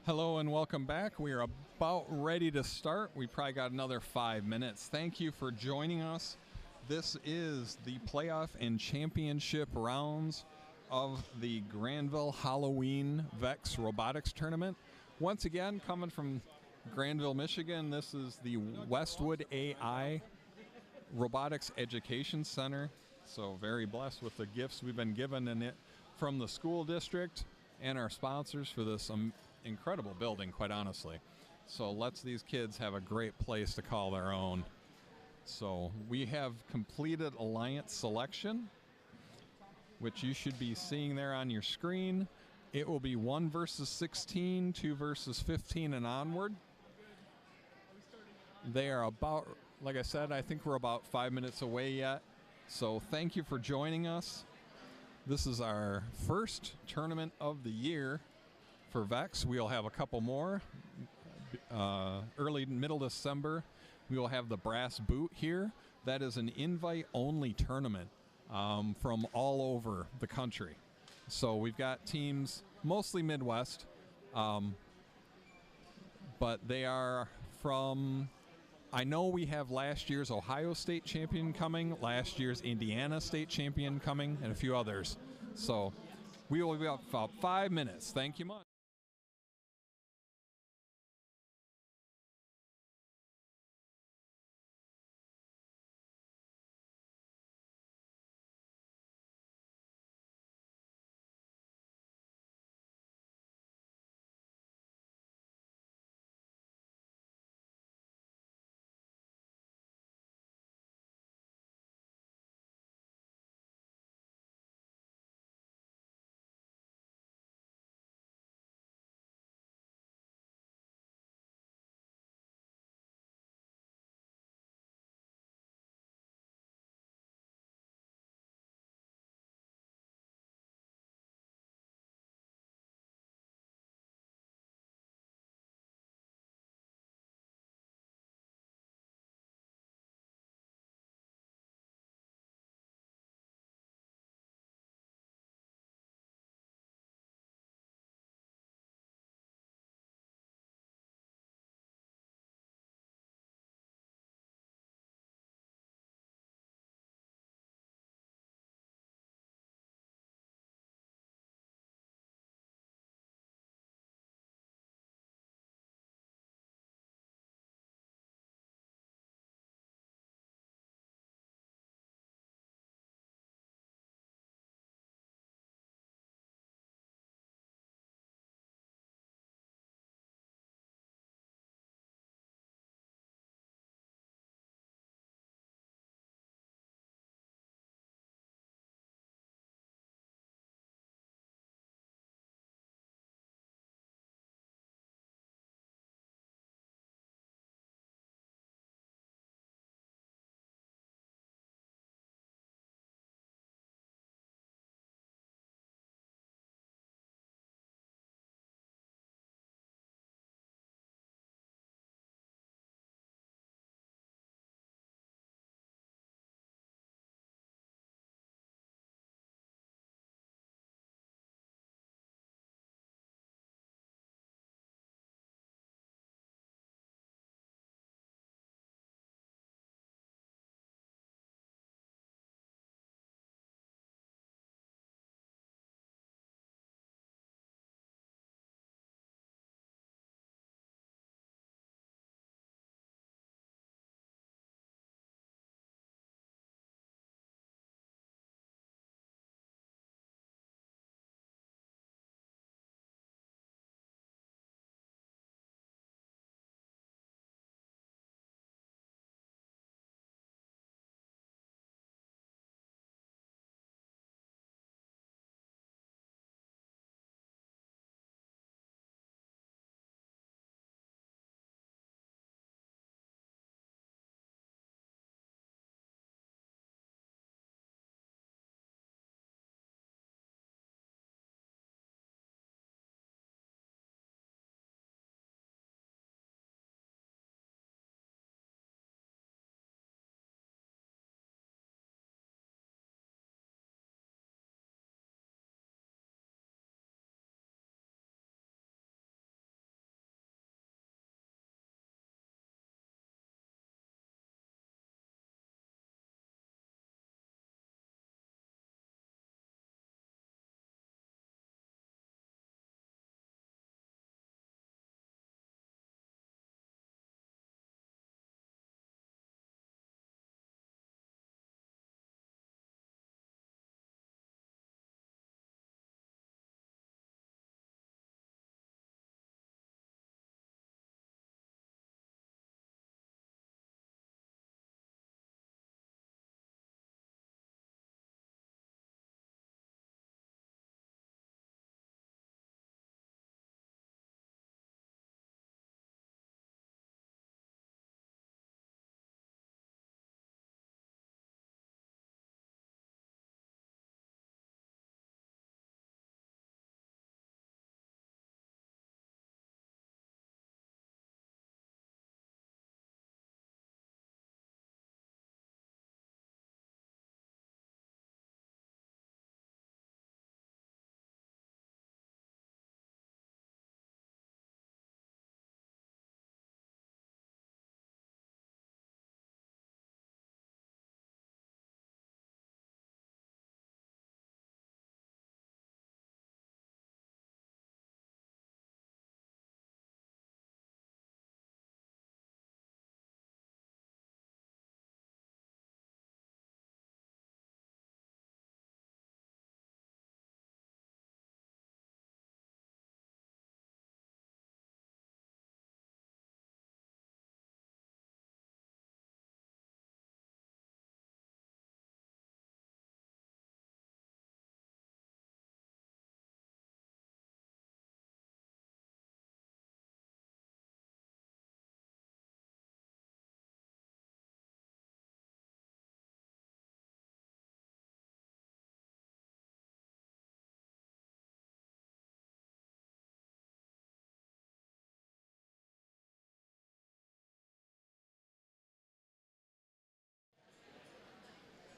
Hello and welcome back. We are about ready to start. We probably got another 5 minutes. Thank you for joining us. This is the playoff and championship rounds of the Grandville Halloween VEX Robotics Tournament. Once again, coming from Grandville, Michigan, this is the Westwood AI Robotics Education Center. So very blessed with the gifts we've been given in it from the school district and our sponsors for this incredible building, quite honestly. So lets these kids have a great place to call their own. So we have completed Alliance selection, which you should be seeing there on your screen. It will be 1 versus 16, 2 versus 15 and onward. They are about, like I said, I think we're about 5 minutes away yet. So thank you for joining us. This is our first tournament of the year for VEX. We'll have a couple more. Early middle December, we will have the Brass Boot here. That is an invite-only tournament from all over the country. So we've got teams mostly Midwest, but they are from... I know we have last year's Ohio State champion coming, last year's Indiana State champion coming, and a few others. So we will be up about 5 minutes. Thank you much.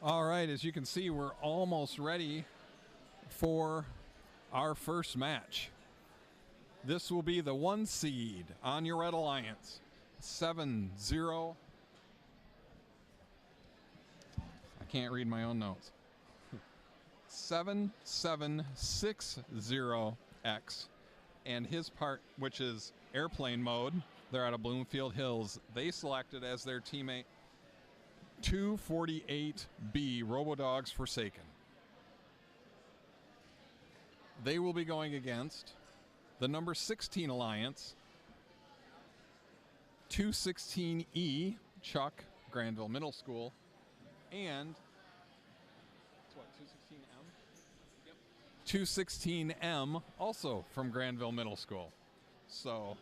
All right, as you can see, we're almost ready for our first match. This will be the 1 seed on your Red Alliance. 7-0. I can't read my own notes. 7760X. And his part, which is airplane mode, they're out of Bloomfield Hills. They selected as their teammate 248B, Robodogs Forsaken. They will be going against the number 16 Alliance, 216E, Chuck, Grandville Middle School, and what, 216M? Yep. 216M, also from Grandville Middle School. So,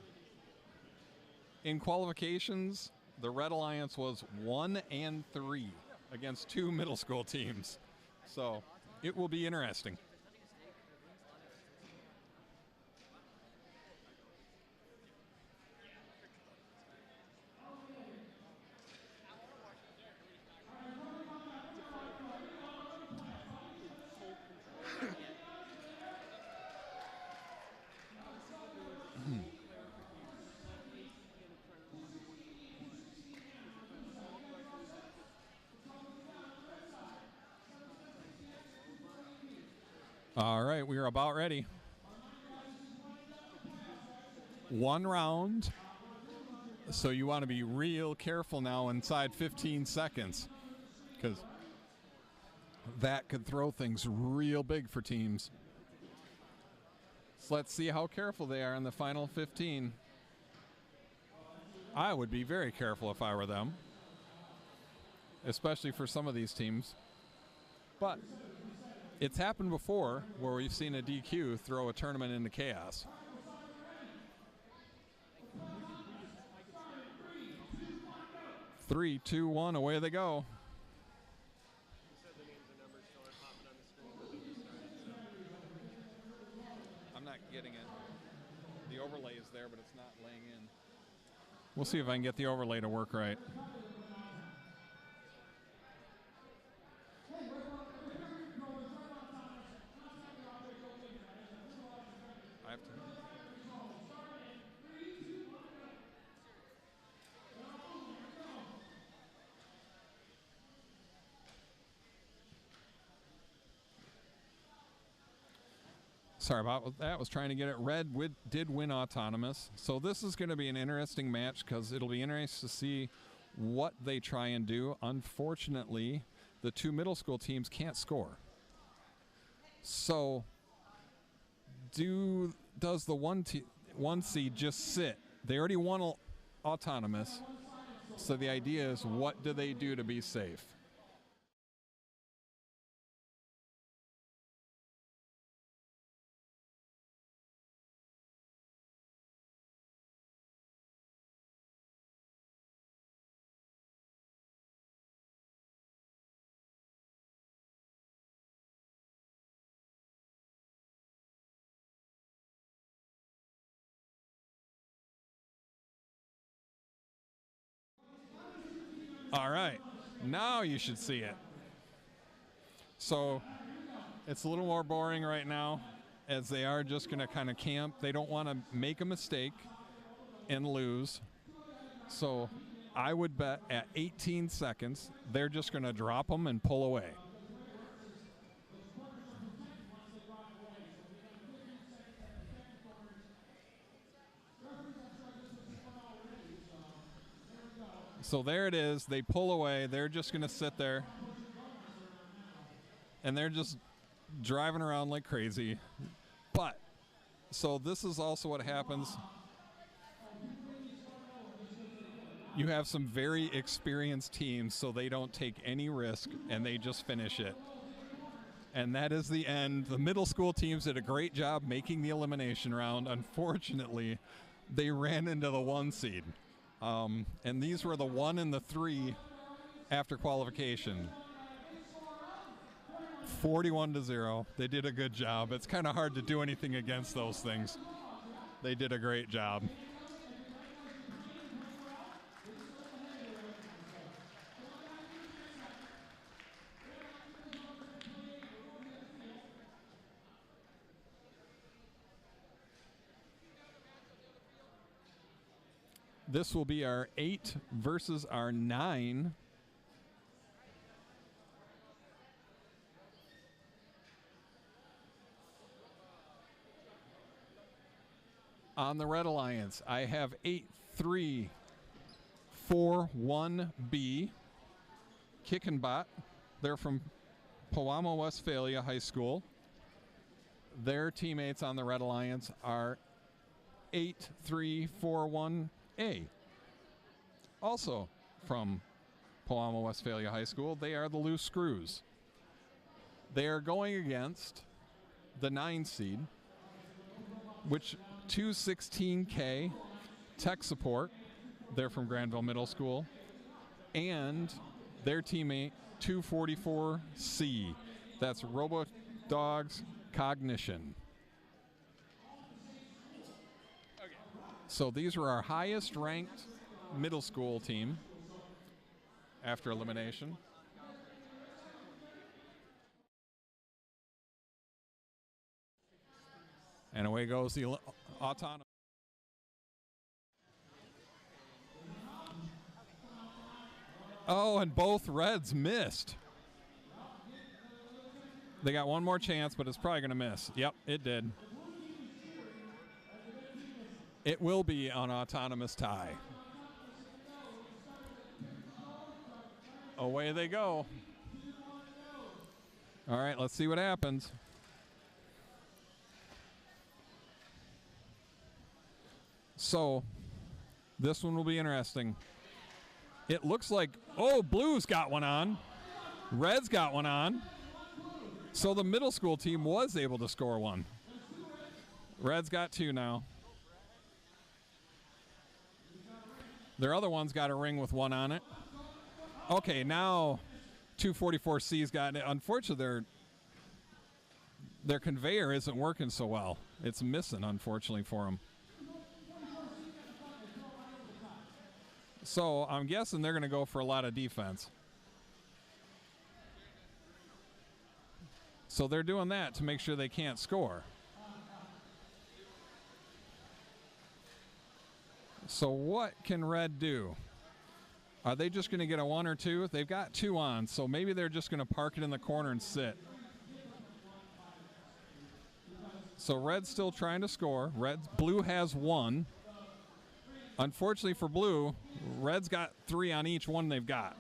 in qualifications, the Red Alliance was 1-3 against 2 middle school teams. So, it will be interesting. All right, we are about ready. 1 round. So you want to be real careful now inside 15 seconds, because that could throw things real big for teams. So let's see how careful they are in the final 15. I would be very careful if I were them, especially for some of these teams. But it's happened before where we've seen a DQ throw a tournament into chaos. Three, two, one, away they go. I'm not getting it. The overlay is there, but it's not laying in. We'll see if I can get the overlay to work right. I have to. Sorry about that. Was trying to get it. Red did win autonomous. So this is going to be an interesting match because it'll be interesting to see what they try and do. Unfortunately, the 2 middle school teams can't score. So does the 1 seed just sit? They already won autonomous. So the idea is, what do they do to be safe? All right, now you should see it. So it's a little more boring right now, as they are just going to kind of camp. They don't want to make a mistake and lose. So I would bet at 18 seconds, they're just going to drop them and pull away. So there it is. They pull away. They're just going to sit there. And they're just driving around like crazy. But, so this is also what happens. You have some very experienced teams, so they don't take any risk, and they just finish it. And that is the end. The middle school teams did a great job making the elimination round. Unfortunately, they ran into the 1 seed. And these were the 1 and the 3 after qualification. 41-0. They did a good job. It's kind of hard to do anything against those things. They did a great job. This will be our 8 versus our 9. On the Red Alliance, I have 8341B. Kickenbot. They're from Pewamo, Westphalia High School. Their teammates on the Red Alliance are 8341A. Also from Pewamo, Westphalia High School, they are the Loose Screws. They are going against the 9 seed, which 216K Tech Support. They're from Grandville Middle School. And their teammate, 244C. That's RoboDogs Cognition. Okay. So these were our highest ranked middle school team after elimination. And away goes the autonomous. Oh, and both Reds missed. They got one more chance, but it's probably going to miss. Yep, it did. It will be an autonomous tie. Away they go. All right, let's see what happens. So, this one will be interesting. It looks like, oh, Blue's got one on. Red's got one on. So the middle school team was able to score one. Red's got 2 now. Their other one's got a ring with 1 on it. Okay, now 244C's got it. Unfortunately, their conveyor isn't working so well. It's missing, unfortunately, for them. So I'm guessing they're going to go for a lot of defense. So they're doing that to make sure they can't score. So what can Red do? Are they just going to get a 1 or 2? They've got 2 on, so maybe they're just going to park it in the corner and sit. So Red's still trying to score. Blue has 1. Unfortunately for Blue, Red's got 3 on each one they've got.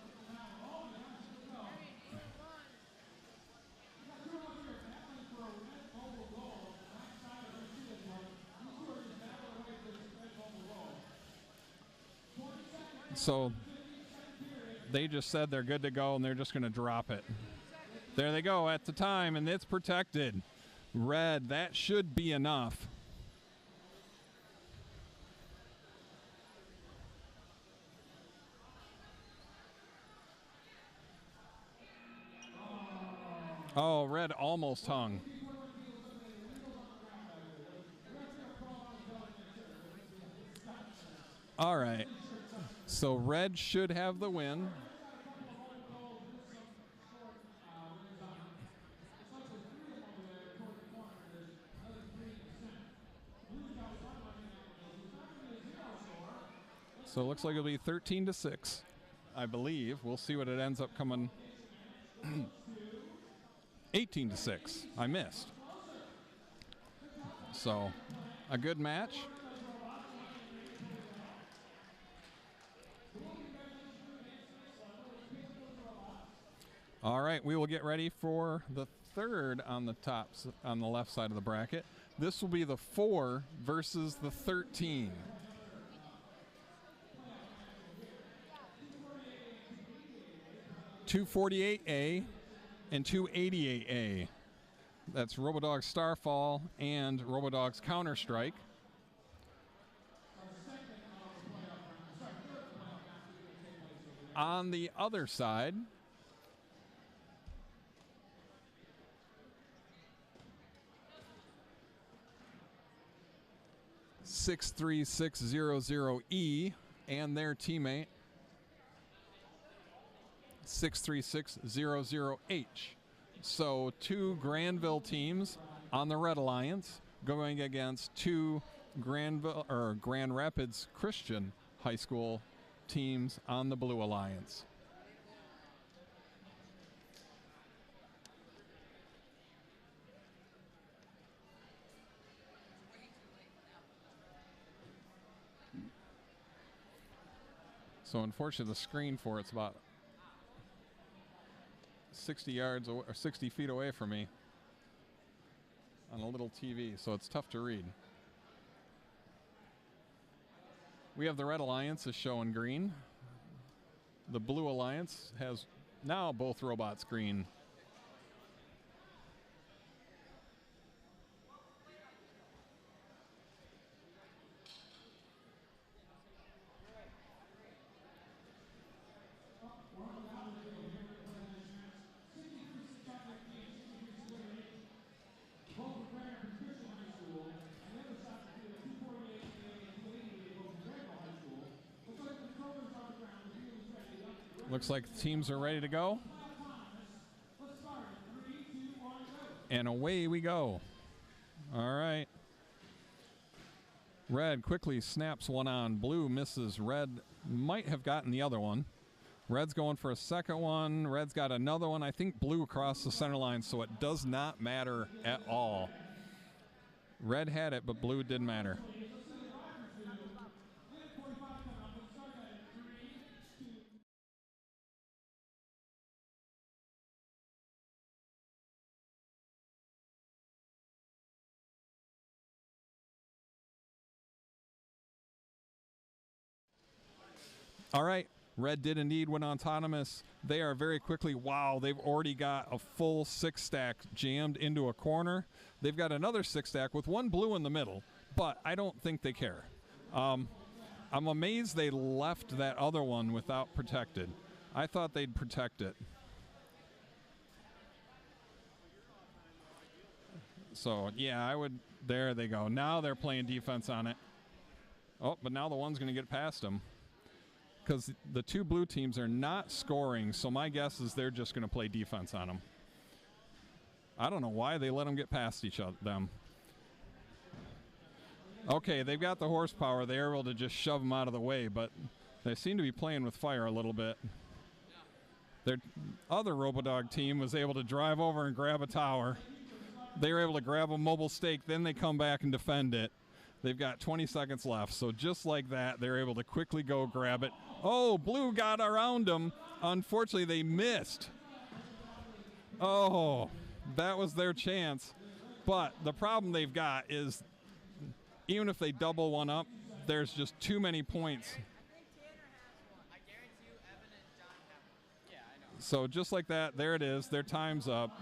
So they just said they're good to go, and they're just going to drop it. There they go at the time, and it's protected. Red, that should be enough. Oh, Red almost hung. All right. So Red should have the win. So it looks like it'll be 13-6, I believe. We'll see what it ends up coming. 18-6. I missed. So a good match. All right, we will get ready for the third on the on the left side of the bracket. This will be the 4 versus the 13. $248A and $288A. That's RoboDogs Starfall and RoboDogs Counter-Strike. On the other side, $63600E and their teammate 63600H. So 2 Grandville teams on the Red Alliance going against 2 Grand Rapids Christian high school teams on the Blue Alliance. So unfortunately, the screen for it's about 60 yards or 60 feet away from me on a little TV, so it's tough to read. We have the Red Alliance is showing green. The Blue Alliance has now both robots green. Looks like the teams are ready to go. And away we go. All right. Red quickly snaps one on. Blue misses. Red might have gotten the other one. Red's going for a second one. Red's got another one. I think blue crossed the center line, so it does not matter at all. Red had it, but blue didn't matter. All right, Red did indeed win autonomous. They are very quickly, wow, they've already got a full 6-stack jammed into a corner. They've got another 6-stack with one blue in the middle, but I don't think they care. I'm amazed they left that other one without protected. I thought they'd protect it. So, yeah, I would, there they go. Now they're playing defense on it. Oh, but now the one's going to get past them, because the two blue teams are not scoring, so my guess is they're just going to play defense on them. I don't know why they let them get past each other. Okay, they've got the horsepower. They're able to just shove them out of the way, but they seem to be playing with fire a little bit. Their other Robodog team was able to drive over and grab a tower. They were able to grab a mobile stake, then they come back and defend it. They've got 20 seconds left, so just like that, they're able to quickly go grab it. Oh, blue got around them. Unfortunately, they missed. Oh, that was their chance. But the problem they've got is even if they double one up, there's just too many points. So just like that, there it is. Their time's up.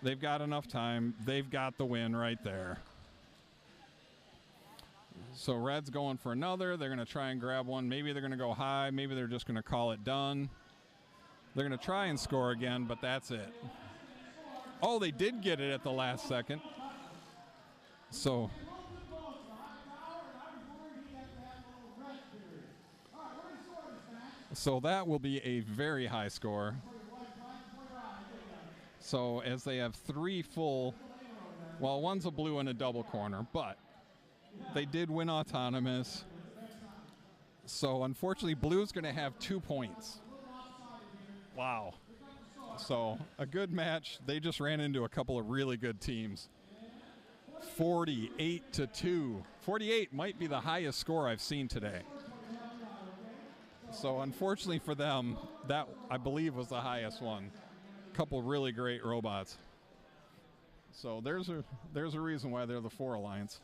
They've got enough time. They've got the win right there. So Red's going for another. They're going to try and grab one. Maybe they're going to go high. Maybe they're just going to call it done. They're going to try and score again, but that's it. Oh, they did get it at the last second. So that will be a very high score. So as they have three full, well, one's a blue and a double corner, but they did win autonomous. So unfortunately, blue's going to have 2 points. Wow. So a good match. They just ran into a couple of really good teams. 48-2. 48 might be the highest score I've seen today. So unfortunately for them, that I believe was the highest one. A couple really great robots. So there's a reason why they're the 4 Alliance.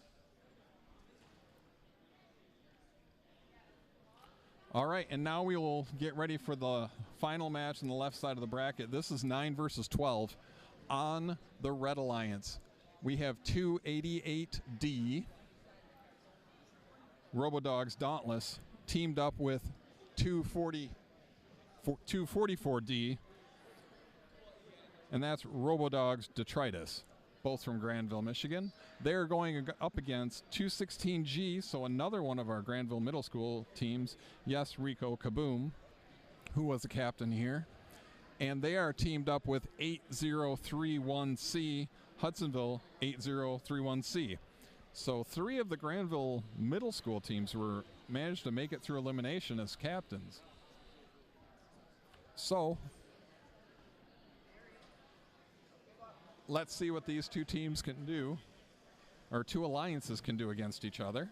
All right, and now we will get ready for the final match on the left side of the bracket. This is 9 versus 12 on the Red Alliance. We have 288D Robodogs Dauntless teamed up with 244D, and that's Robodogs Detritus, both from Grandville, Michigan. They're going up against 216G, so another one of our Grandville Middle School teams, yes, Rico Kaboom, who was a captain here. And they are teamed up with 8031C, Hudsonville 8031C. So 3 of the Grandville middle school teams managed to make it through elimination as captains. So let's see what these 2 teams can do, or 2 alliances can do against each other.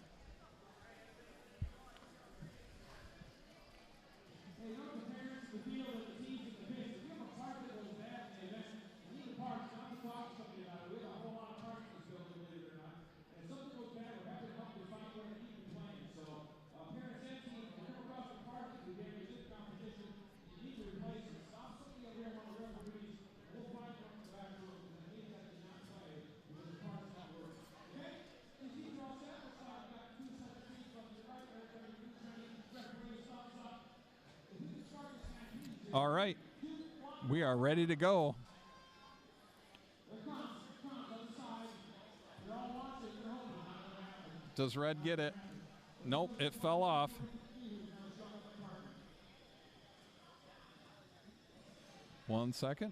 All right, we are ready to go. Does red get it? Nope, it fell off. One second.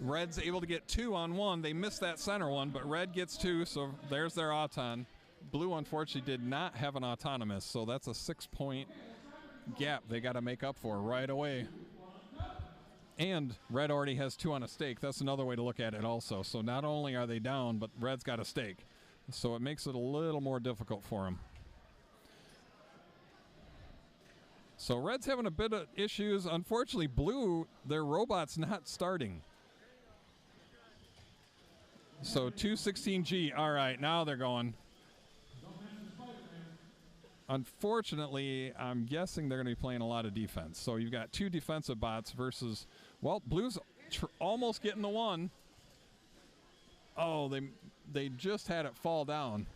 Red's able to get 2 on 1. They missed that center one, but red gets 2, so there's their auton. Blue, unfortunately, did not have an autonomous, so that's a 6-point gap they got to make up for right away. And red already has 2 on a stake. That's another way to look at it also. So not only are they down, but red's got a stake. So it makes it a little more difficult for them. So red's having a bit of issues. Unfortunately, blue, their robot's not starting. So 216G. All right, now they're going. Unfortunately, I'm guessing they're going to be playing a lot of defense. So you've got 2 defensive bots versus, well, blue's almost getting the 1. Oh, they just had it fall down.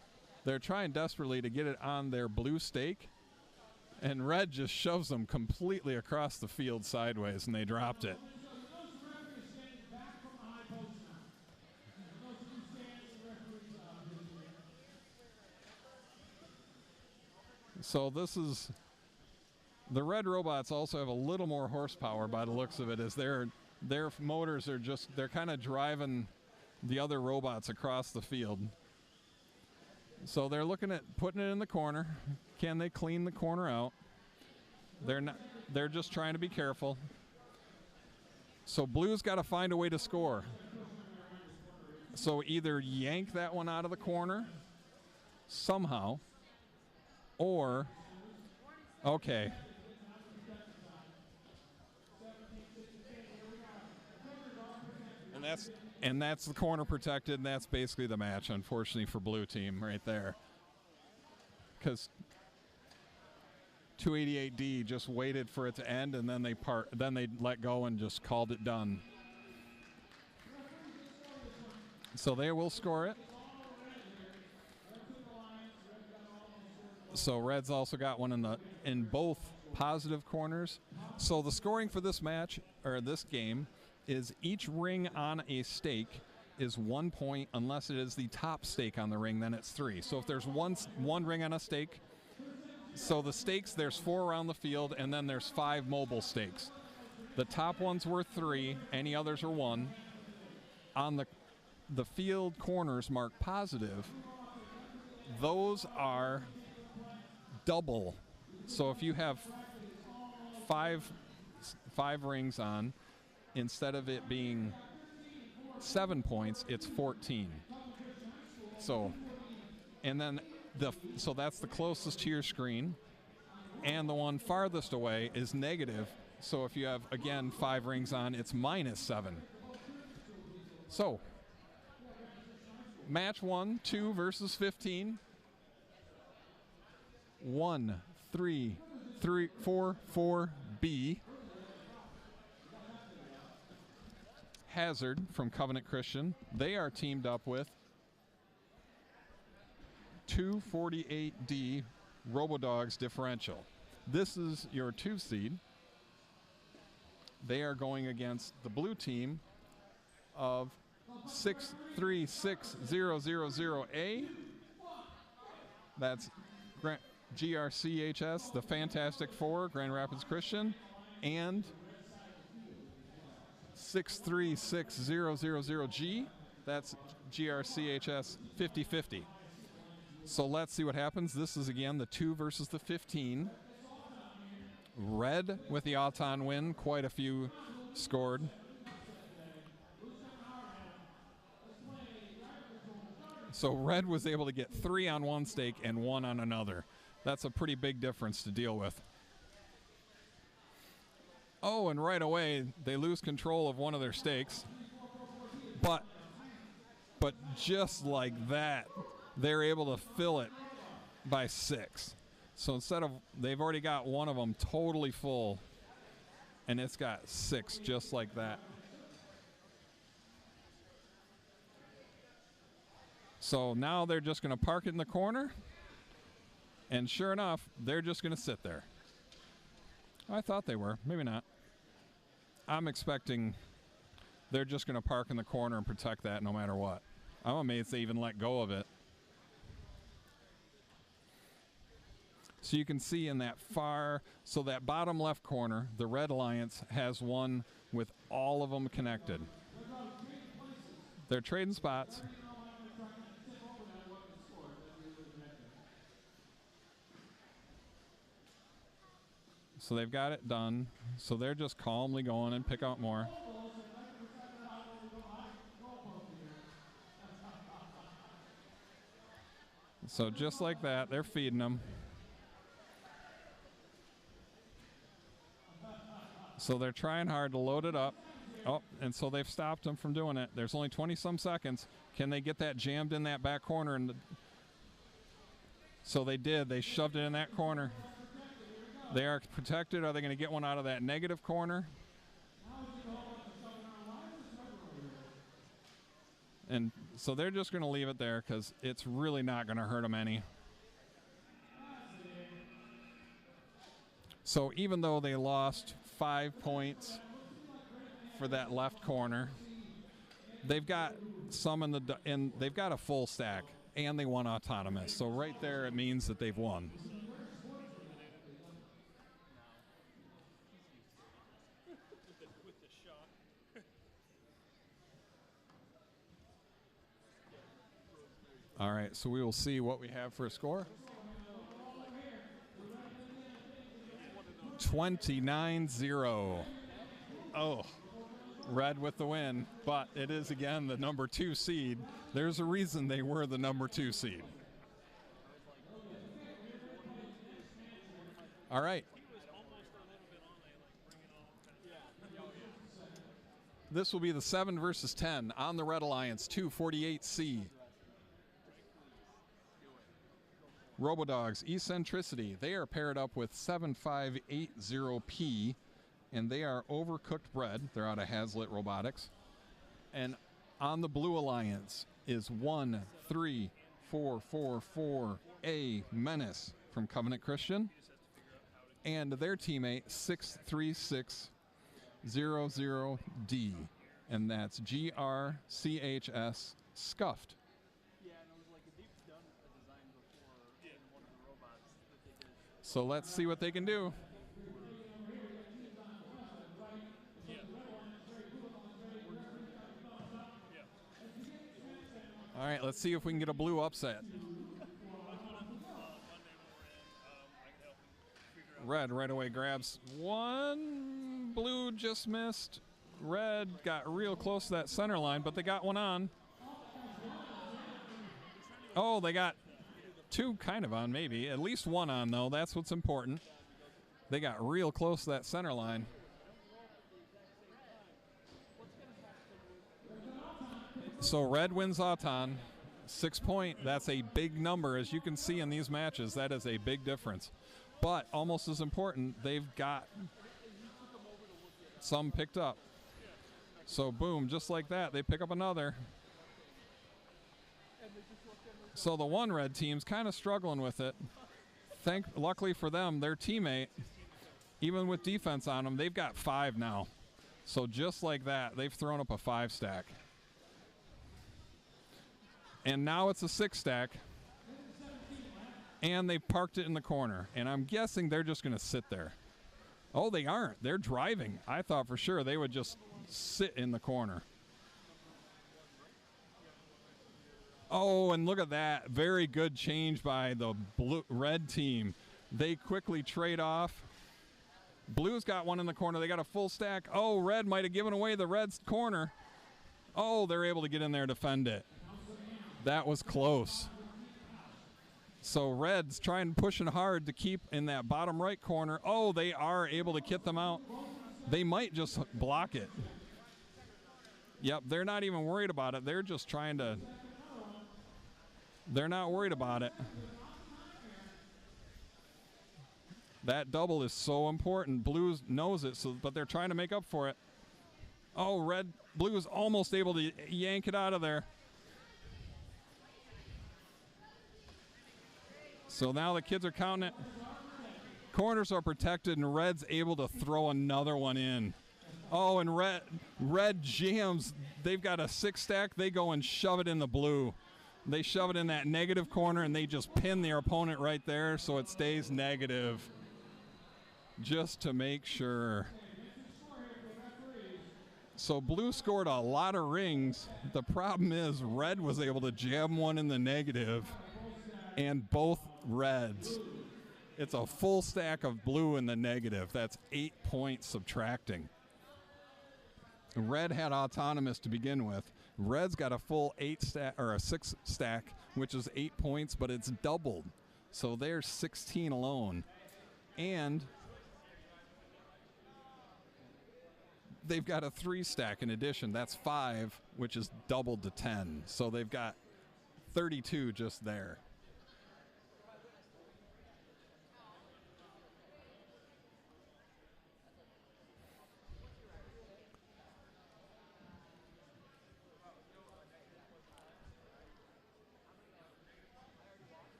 They're trying desperately to get it on their blue stake, and red just shoves them completely across the field sideways, and they dropped it. So this is, the red robots also have a little more horsepower by the looks of it, as their motors are just, they're kind of driving the other robots across the field. So they're looking at putting it in the corner. Can they clean the corner out? They're just trying to be careful. So blue's got to find a way to score. So either yank that one out of the corner somehow, or, okay. And that's the corner protected, and that's basically the match, unfortunately, for blue team right there. Because 288D just waited for it to end, and then they let go and just called it done. So they will score it. So red's also got one in both positive corners. So the scoring for this match, or this game, is each ring on a stake is 1 point, unless it is the top stake on the ring, then it's 3. So if there's one ring on a stake, so the stakes, there's 4 around the field, and then there's 5 mobile stakes. The top one's worth 3, any others are 1. On the field corners marked positive, those are double. So if you have five rings on, instead of it being 7 points, it's 14. So, and then so that's the closest to your screen, and the one farthest away is negative. So if you have, again, 5 rings on, it's -7. So match 1, 2 versus 15. 1, 3, 4, 4B. Hazard from Covenant Christian. They are teamed up with 248D Robodogs Differential. This is your 2 seed. They are going against the blue team of 636000A. That's GRCHS, the Fantastic Four, Grand Rapids Christian, and 63600G. That's GRCHS 50-50. So let's see what happens. This is again the 2 versus the 15. Red with the Auton win, quite a few scored. So Red was able to get 3 on one stake and 1 on another. That's a pretty big difference to deal with. Oh, and right away they lose control of one of their stakes. But just like that, they're able to fill it by 6. So instead of, they've already got one of them totally full, and it's got 6 just like that. So now they're just going to park it in the corner, and sure enough, they're just going to sit there. I thought they were, maybe not. I'm expecting they're just going to park in the corner and protect that no matter what. I'm amazed they even let go of it. So you can see in that so that bottom left corner, the Red Alliance has one with all of them connected. They're trading spots. So they've got it done. So they're just calmly going and pick out more. So just like that, they're feeding them. So they're trying hard to load it up. Oh, and so they've stopped them from doing it. There's only 20-some seconds. Can they get that jammed in that back corner? So they did. They shoved it in that corner. They are protected. Are they going to get one out of that negative corner? And so they're just going to leave it there because it's really not going to hurt them any. So even though they lost 5 points for that left corner, they've got some they've got a full stack, and they won autonomous. So right there, it means that they've won. All right, so we will see what we have for a score. 29-0. Oh, Red with the win, but it is again the number 2 seed. There's a reason they were the number 2 seed. All right. This will be the 7 versus 10 on the Red Alliance 248C. Robodogs, Eccentricity, they are paired up with 7580P, and they are Overcooked Bread. They're out of Hazlitt Robotics. And on the Blue Alliance is 13444A Menace from Covenant Christian, and their teammate 63600D, and that's GRCHS Scuffed. So let's see what they can do. All right, let's see if we can get a blue upset. Red right away grabs one. Blue just missed. Red got real close to that center line, but they got one on. Oh, they got 2 kind of on, maybe. At least 1 on, though. That's what's important. They got real close to that center line. So Red wins Auton. 6 point. That's a big number. As you can see in these matches, that is a big difference. But almost as important, they've got some picked up. So boom, just like that, they pick up another. So the one Red team's kind of struggling with it. Luckily for them, their teammate, even with defense on them, they've got 5 now. So just like that, they've thrown up a 5 stack. And now it's a 6 stack. And they parked it in the corner. And I'm guessing they're just going to sit there. Oh, they aren't. They're driving. I thought for sure they would just sit in the corner. Oh, and look at that. Very good change by the red team. They quickly trade off. Blue's got one in the corner. They got a full stack. Oh, red might have given away the red's corner. Oh, they're able to get in there and defend it. That was close. So red's trying, pushing hard to keep in that bottom right corner. Oh, they are able to get them out. They might just block it. Yep, they're not even worried about it. They're just trying to, they're not worried about it. That double is so important. Blues knows it, so but they're trying to make up for it. Oh, blue is almost able to yank it out of there. So now the kids are counting it. Corners are protected, and red's able to throw another one in. Oh, and red jams. They've got a 6-stack. They go and shove it in the blue. They shove it in that negative corner, and they just pin their opponent right there so it stays negative. Just to make sure. So blue scored a lot of rings. The problem is red was able to jam one in the negative, and both reds. It's a full stack of blue in the negative. That's 8 points subtracting. Red had autonomous to begin with. Red's got a full 8-stack or a 6-stack, which is 8 points, but it's doubled. So there's 16 alone. And they've got a 3-stack in addition. That's 5, which is doubled to 10. So they've got 32 just there.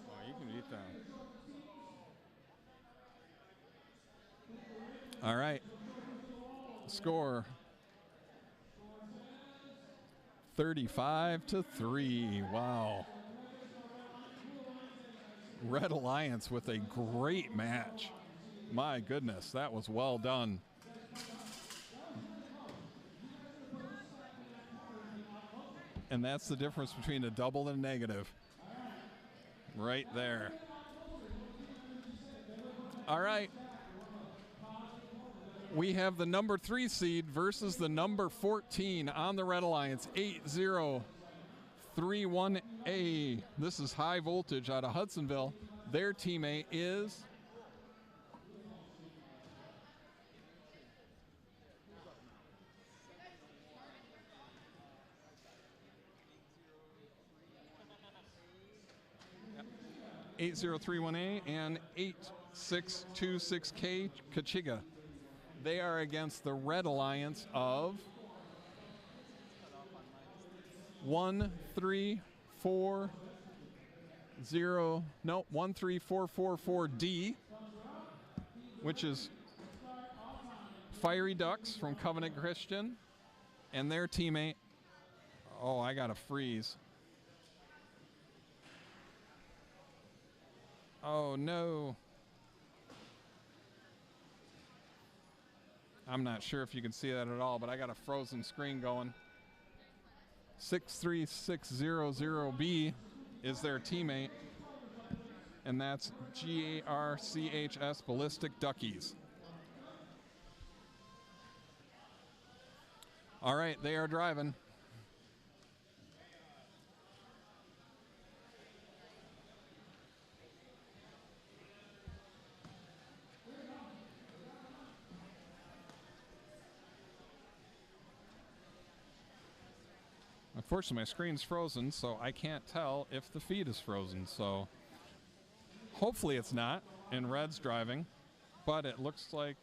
Oh, you can eat that. All right. Score 35-3. Wow. Red Alliance with a great match. My goodness, that was well done. And that's the difference between a double and a negative. Right there. All right. We have the number 3 seed versus the number 14 on the Red Alliance, 8031A. This is High Voltage out of Hudsonville. Their teammate is yep. 8031A and 8626K Kachiga. They are against the Red Alliance of 13444D, which is Fiery Ducks from Covenant Christian, and their teammate. Oh, I got a freeze. Oh no. I'm not sure if you can see that at all, but I got a frozen screen going. 63600B is their teammate, and that's GARCHS Ballistic Duckies. All right, they are driving. Unfortunately, my screen's frozen, so I can't tell if the feed is frozen. So hopefully it's not, and red's driving, but it looks like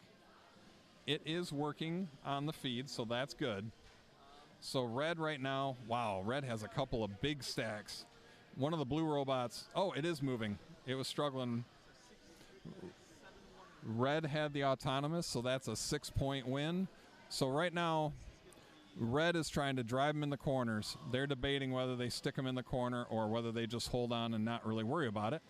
it is working on the feed, so that's good. So red right now, wow, red has a couple of big stacks. One of the blue robots, oh, it is moving. It was struggling. Red had the autonomous, so that's a 6-point win. So right now, red is trying to drive them in the corners. They're debating whether they stick them in the corner or whether they just hold on and not really worry about it.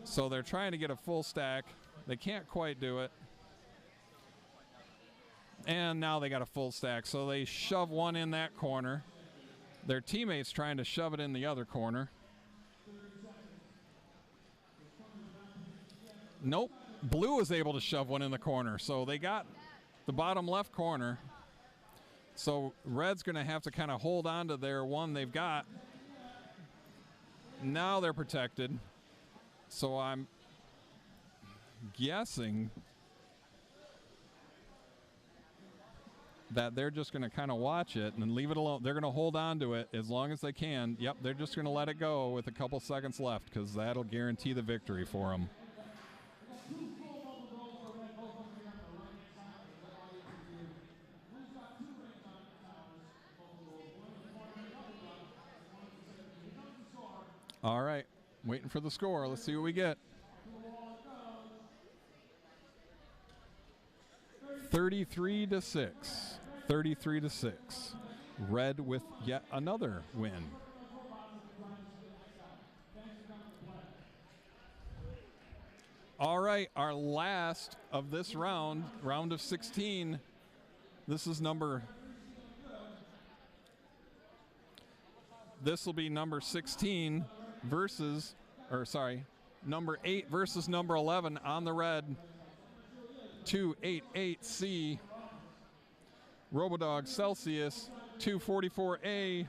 So they're trying to get a full stack. They can't quite do it. And now they got a full stack, so they shove one in that corner. Their teammate's trying to shove it in the other corner. Nope. Blue is able to shove one in the corner, so they got the bottom left corner. So red's going to have to kind of hold on to their one they've got. Now they're protected. So I'm guessing that they're just going to kind of watch it and leave it alone. They're going to hold on to it as long as they can. Yep, they're just going to let it go with a couple seconds left because that'll guarantee the victory for them. All right, waiting for the score. Let's see what we get. 33-6. 33-6. Red with yet another win. All right, our last of this round of 16. This is this will be number 16 versus, or sorry, number 8 versus number 11 on the red. 288C Robodog Celsius, 244A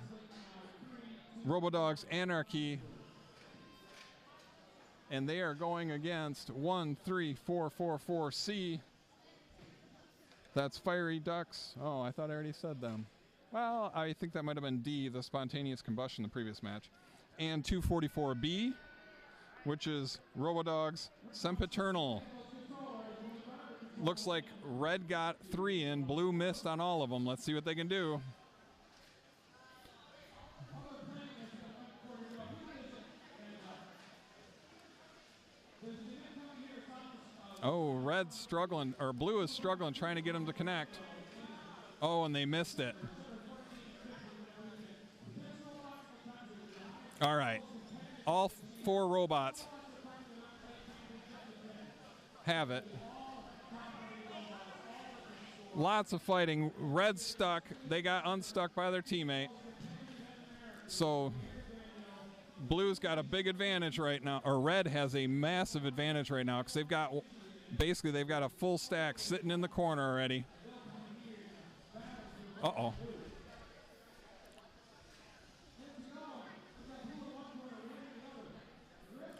Robodogs Anarchy, and they are going against 13444C. That's Fiery Ducks. Oh, I thought I already said them. Well, I think that might have been D, the spontaneous combustion, the previous match. And 244B, which is Robodogs Sempiternal. Looks like red got 3 in, blue missed on all of them. Let's see what they can do. Oh, red's struggling, or blue is struggling, trying to get them to connect. Oh, and they missed it. All right. All 4 robots have it. Lots of fighting. Red's stuck. They got unstuck by their teammate. So blue's got a big advantage right now, or red has a massive advantage right now because they've got a full stack sitting in the corner already. Uh-oh.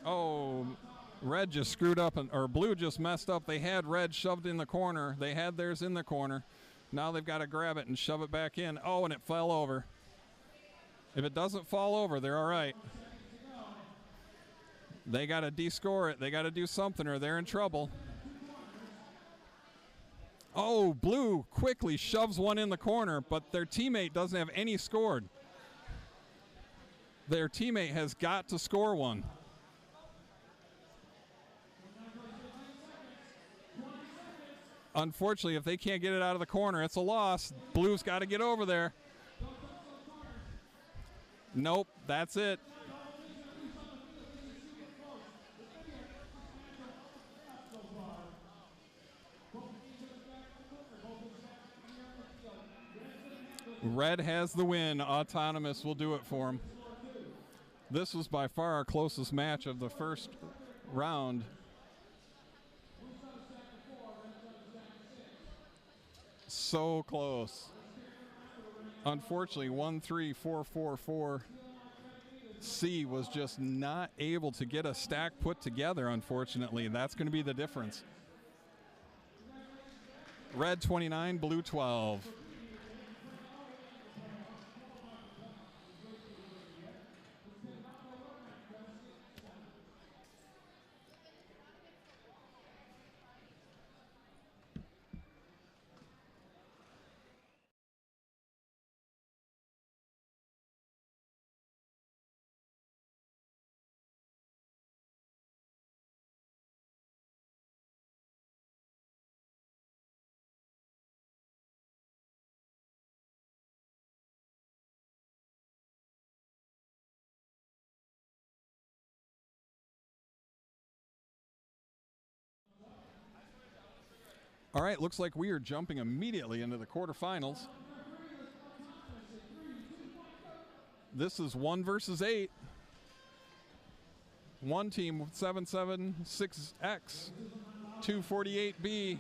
Oh, red just screwed up, or blue just messed up. They had red shoved in the corner. They had theirs in the corner. Now they've got to grab it and shove it back in. Oh, and it fell over. If it doesn't fall over, they're all right. They got to descore it. They got to do something or they're in trouble. Oh, blue quickly shoves one in the corner, but their teammate doesn't have any scored. Their teammate has got to score one. Unfortunately, if they can't get it out of the corner, it's a loss. Blue's got to get over there. Nope, that's it. Red has the win. Autonomous will do it for him. This was by far our closest match of the first round. So close. Unfortunately, 13444C was just not able to get a stack put together, unfortunately. That's going to be the difference. Red 29, blue 12. All right, looks like we are jumping immediately into the quarterfinals. This is 1 versus 8. One team with 776X, 248B,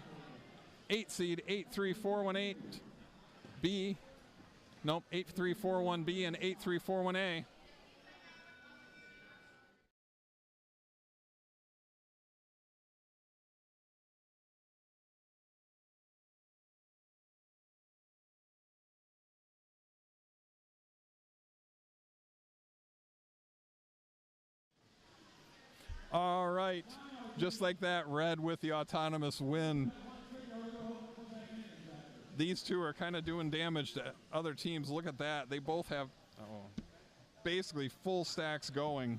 8 seed 83418B, nope, 8341B and 8341A. All right, just like that, Red with the autonomous win. These two are kind of doing damage to other teams. Look at that. They both have basically full stacks going.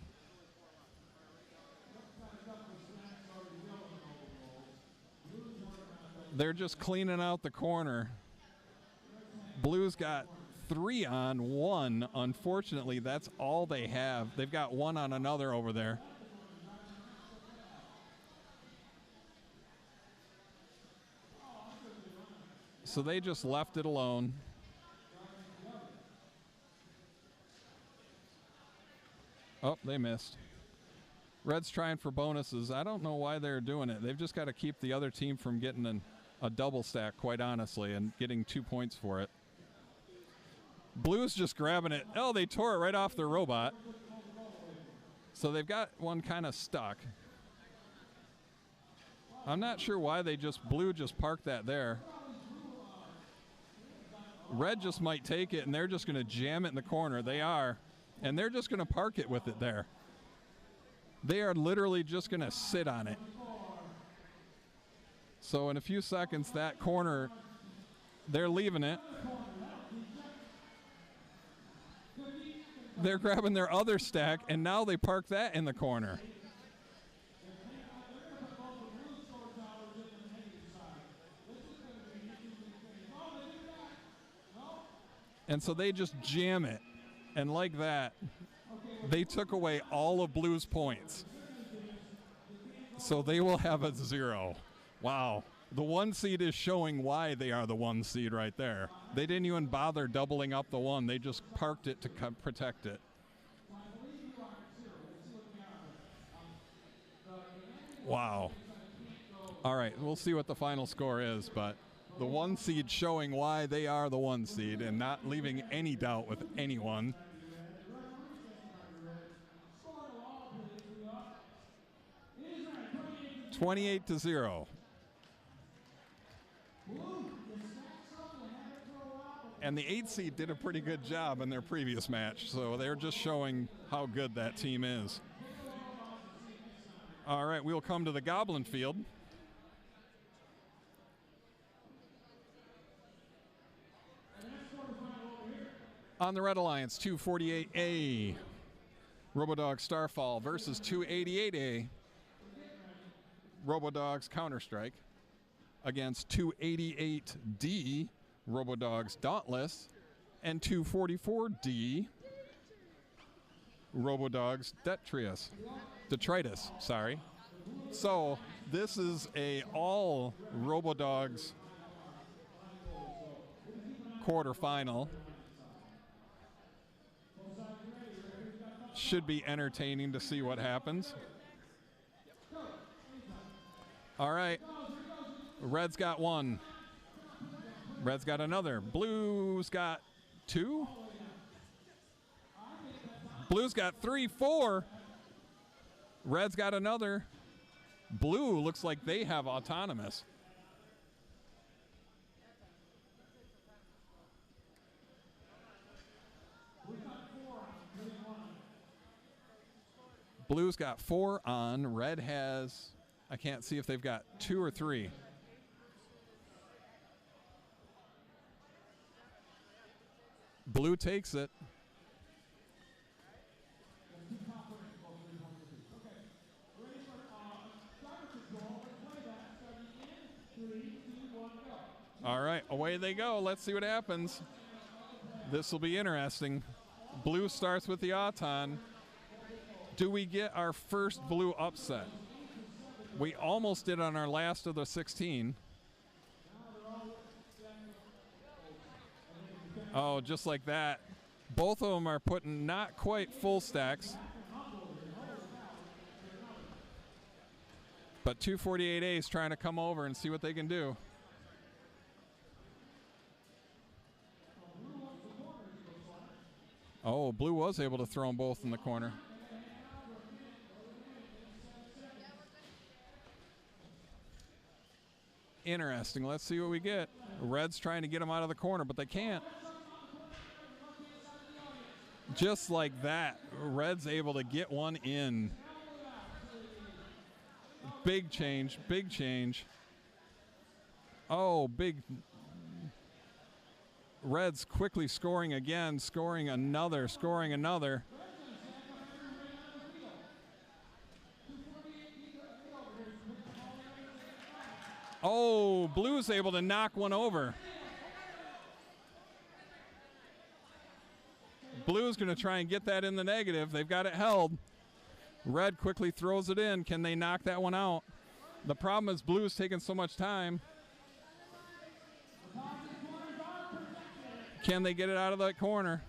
They're just cleaning out the corner. Blue's got 3 on 1. Unfortunately, that's all they have. They've got 1 on another over there. So they just left it alone. Oh, they missed. Red's trying for bonuses. I don't know why they're doing it. They've just got to keep the other team from getting a double stack, quite honestly, and getting 2 points for it. Blue's just grabbing it. Oh, they tore it right off their robot. So they've got one kind of stuck. I'm not sure why Blue just parked that there. Red just might take it, and they're just going to jam it in the corner. They are. And they're just going to park it with it there. They are literally just going to sit on it. So in a few seconds, that corner, they're leaving it. They're grabbing their other stack, and now they park that in the corner. And so they just jam it. And like that, they took away all of Blue's points. So they will have a 0. Wow. The 1 seed is showing why they are the 1 seed right there. They didn't even bother doubling up the 1. They just parked it to protect it. Wow. All right, we'll see what the final score is, but the 1 seed showing why they are the 1 seed and not leaving any doubt with anyone. $28-0. And the 8 seed did a pretty good job in their previous match, so they're just showing how good that team is. All right, we'll come to the Goblin field. On the Red Alliance, 248A, Robodog Starfall versus 288A, Robodog's Counter-Strike, against 288D, Robodog's Dauntless, and 244D, Robodog's Detritus, sorry. So this is a all Robodogs quarterfinal. Should be entertaining to see what happens. All right. Red's got 1. Red's got another. Blue's got 2. Blue's got 3, 4. Red's got another. Blue looks like they have autonomous. Blue's got 4 on. Red has, I can't see if they've got 2 or 3. Blue takes it. All right, away they go. Let's see what happens. This will be interesting. Blue starts with the Auton. Do we get our first blue upset? We almost did on our last of the 16. Oh, just like that. Both of them are putting not quite full stacks. But 248A is trying to come over and see what they can do. Oh, blue was able to throw them both in the corner. Interesting. Let's see what we get. Red's trying to get them out of the corner, but they can't. Just like that, Red's able to get one in. Big change, big change. Oh, big. Red's quickly scoring again, scoring another. Oh, blue's able to knock one over. Blue's going to try and get that in the negative. They've got it held. Red quickly throws it in. Can they knock that one out? The problem is blue's taking so much time. Can they get it out of that corner?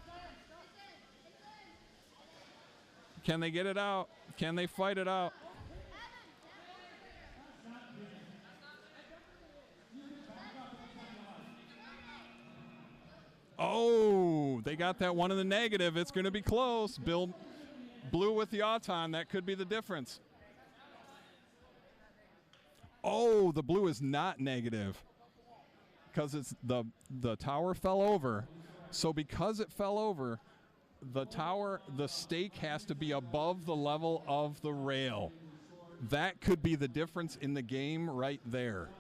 Can they get it out? Can they fight it out? Oh, they got that one in the negative. It's going to be close. Blue with the auton. That could be the difference. Oh, the blue is not negative because it's the tower fell over. So because it fell over, the stake has to be above the level of the rail. That could be the difference in the game right there.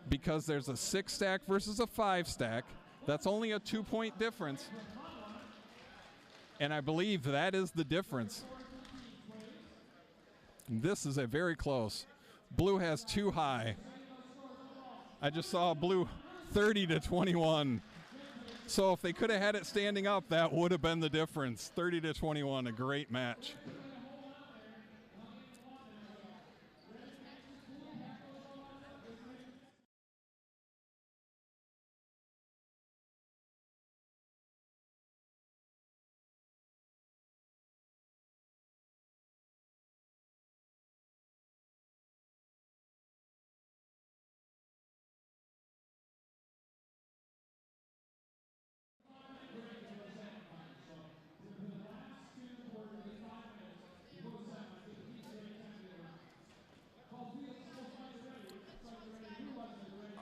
Because there's a 6-stack versus a 5-stack. That's only a 2-point difference. And I believe that is the difference. This is a very close. Blue has 2 high. I just saw blue 30-21. So if they could have had it standing up, that would have been the difference. 30-21, a great match.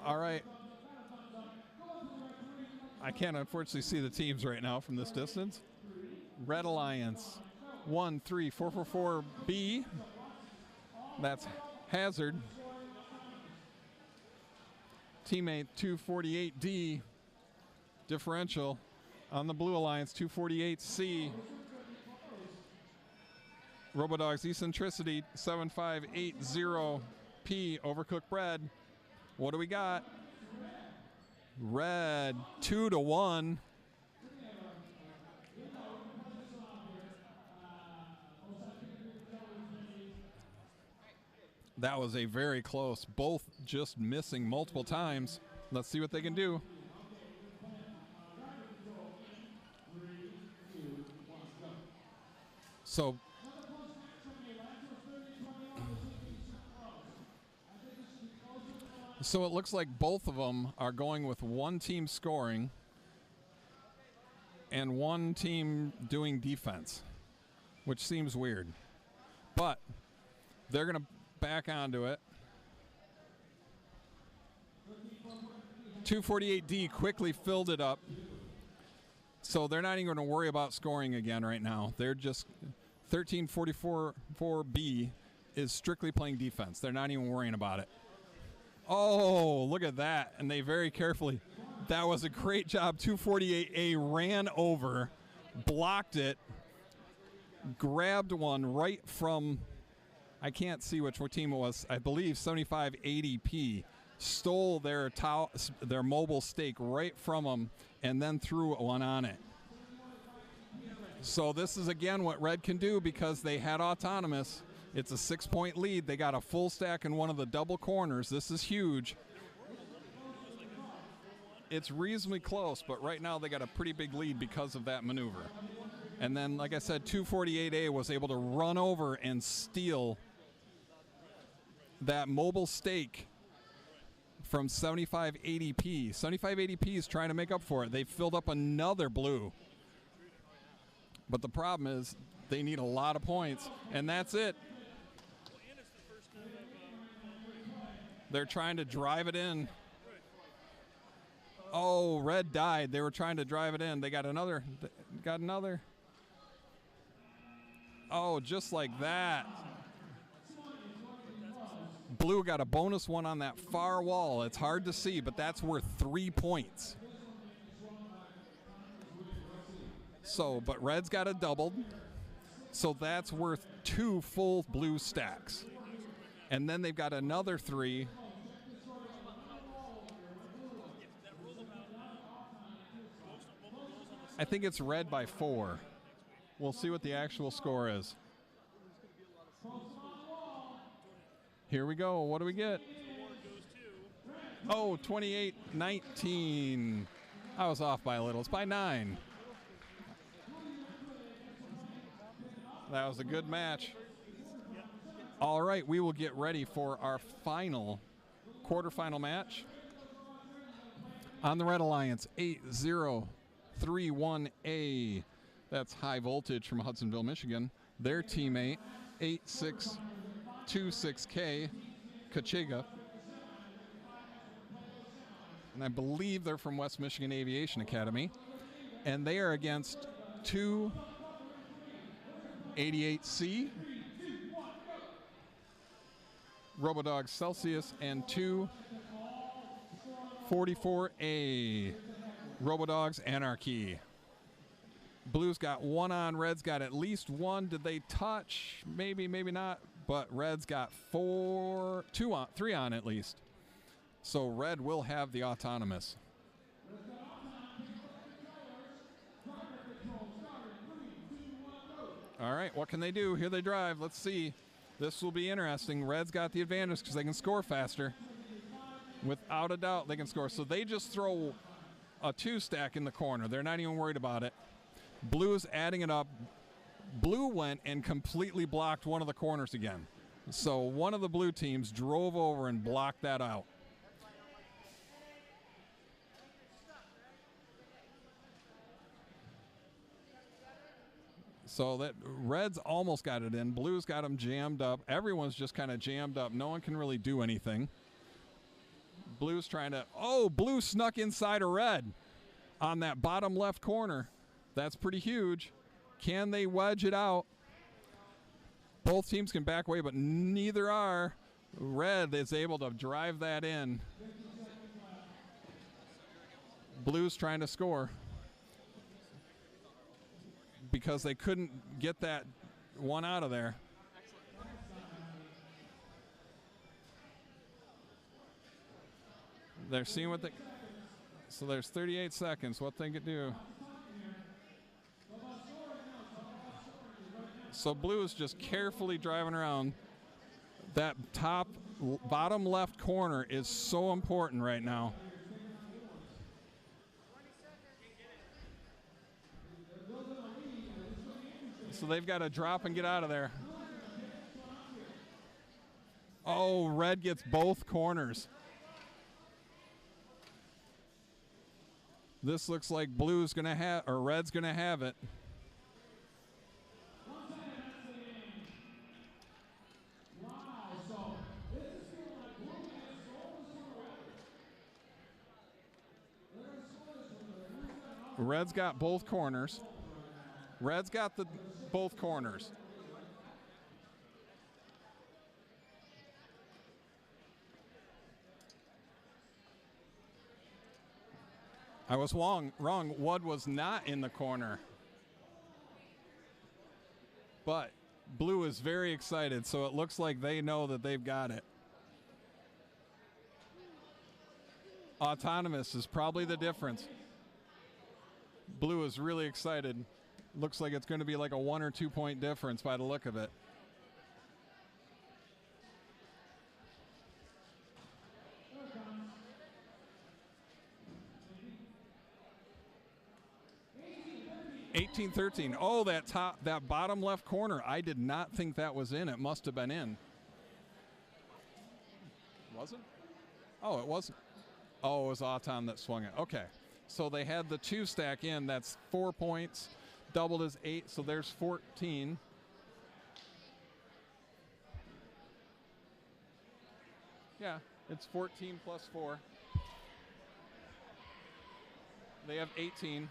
All right. I can't unfortunately see the teams right now from this distance. Red Alliance 13444B. That's Hazard. Teammate 248D. Differential on the Blue Alliance 248C. Robodogs Eccentricity 7580P. Overcooked Red. What do we got? Red 2-1. That was a very close. Both just missing multiple times. Let's see what they can do. So it looks like both of them are going with one team scoring and one team doing defense, which seems weird. But they're going to back onto it. 248D quickly filled it up. So they're not even going to worry about scoring again right now. They're just 1344B is strictly playing defense. They're not even worrying about it. Oh, look at that. And they very carefully, that was a great job. 248A ran over, blocked it, grabbed one right from, I can't see which team it was, I believe 7580P, stole their mobile stake right from them and then threw one on it. So this is again what Red can do because they had autonomous. It's a 6-point lead. They got a full stack in one of the double corners. This is huge. it's reasonably close, but right now they got a pretty big lead because of that maneuver. And then, like I said, 248A was able to run over and steal that mobile stake from 7580P. 7580P is trying to make up for it. They filled up another blue. But the problem is they need a lot of points, and that's it. They're trying to drive it in. Oh, red died. They were trying to drive it in. They got another. Oh, just like that. Blue got a bonus one on that far wall. It's hard to see, but that's worth 3 points. So, but red's got a doubled. So that's worth 2 full blue stacks. And then they've got another 3. I think it's red by 4. We'll see what the actual score is. Here we go. What do we get? Oh, 28-19. I was off by a little. It's by 9. That was a good match. All right, we will get ready for our final quarterfinal match. On the Red Alliance, 8031A. That's High Voltage from Hudsonville, Michigan. Their teammate, 8626K, Kachiga. And I believe they're from West Michigan Aviation Academy. And they are against 288C, Robodog Celsius, and 244A, Robodogs Anarchy. Blue's got 1 on, red's got at least 1. Did they touch? Maybe, maybe not. But red's got 3 on at least. So red will have the autonomous. All right, what can they do? Here they drive. Let's see. This will be interesting. Red's got the advantage because they can score faster. Without a doubt, they can score. So they just throw a 2 stack in the corner. They're not even worried about it. Blue's adding it up. Blue went and completely blocked one of the corners again. So one of the blue teams drove over and blocked that out. So that red's almost got it in. Blue's got them jammed up. Everyone's just kind of jammed up. No one can really do anything. Blue's trying to... Oh, blue snuck inside of red on that bottom left corner. That's pretty huge. Can they wedge it out? Both teams can back away, but neither are. Red is able to drive that in. Blue's trying to score because they couldn't get that one out of there. They're seeing what they... So there's 38 seconds. What they could do. So blue is just carefully driving around. That bottom left corner is so important right now. So they've got to drop and get out of there. Oh, red gets both corners. This looks like blue's going to have, or red's going to have it. Red's got both corners. Red's got both corners. I was wrong. Wood was not in the corner. But blue is very excited, so it looks like they know that they've got it. Autonomous is probably the difference. Blue is really excited. Looks like it's going to be like a 1 or 2 point difference by the look of it. 18-13. Oh, that bottom left corner. I did not think that was in. It must have been in. Was it? Oh, it wasn't. Oh, it was Auton that swung it. Okay. So they had the 2 stack in. That's 4 points. Doubled is 8, so there's 14. Yeah, it's 14 plus 4. They have 18.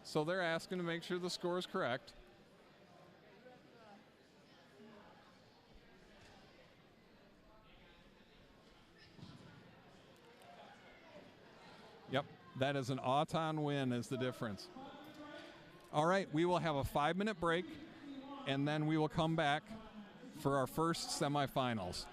So they're asking to make sure the score is correct. Yep, that is an Auton win is the difference. All right, we will have a 5-minute break, and then we will come back for our first semifinals.